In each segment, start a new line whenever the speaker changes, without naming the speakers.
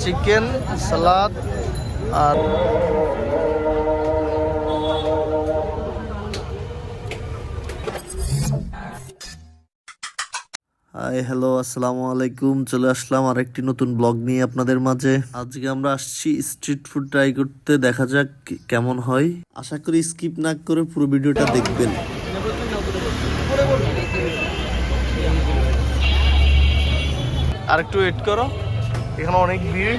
Chicken, সালাদ আর hi hello আসসালামু আলাইকুম। চলে আসলাম আরেকটি নতুন ব্লগ নিয়ে আপনাদের মাঝে। আজকে আমরা আসছি স্ট্রিট ফুড ট্রাই করতে, দেখা যাক কেমন হয়। আশা করি স্কিপ না করে পুরো ভিডিওটা দেখবেন। আর একটু ওয়েট করো, এখানে অনেক ভিড়।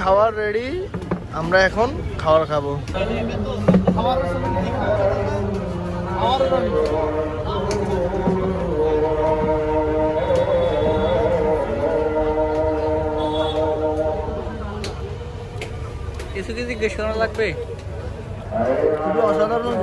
খাবার রেডি, আমরা এখন খাবার খাবো।
কিছু কি জিজ্ঞেস করা লাগবে?
খুবই অসাধারণ।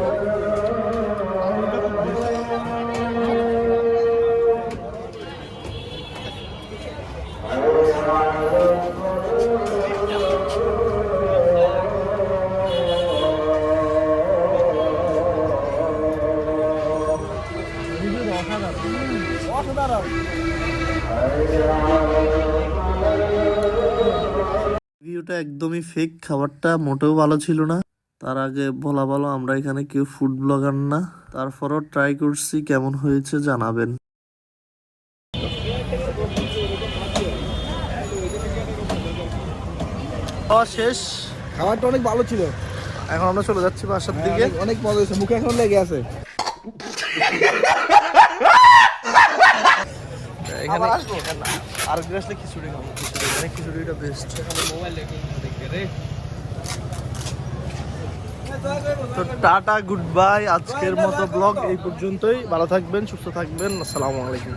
ভিডিওটা একদমই ফেক, খাবারটা মোটেও ভালো ছিল না। তার আগে বলা ভালো আমরা এখানে কেউ ফুড ব্লগার না, তারপরও ট্রাই করছি, কেমন হয়েছে জানাবেন। খাওয়া শেষ,
খাবারটা অনেক ভালো ছিল।
এখন আমরা চলে যাচ্ছি বাসার দিকে।
অনেক মজা হয়েছে, মুখে এখন লেগে আছে।
এখানে আর আসলে খিচুড়ি খাবো, এখানে খিচুড়িটা বেস্ট। তো টাটা, গুড বাই। আজকের মতো ব্লগ এই পর্যন্তই। ভালো থাকবেন, সুস্থ থাকবেন। আসসালামু আলাইকুম।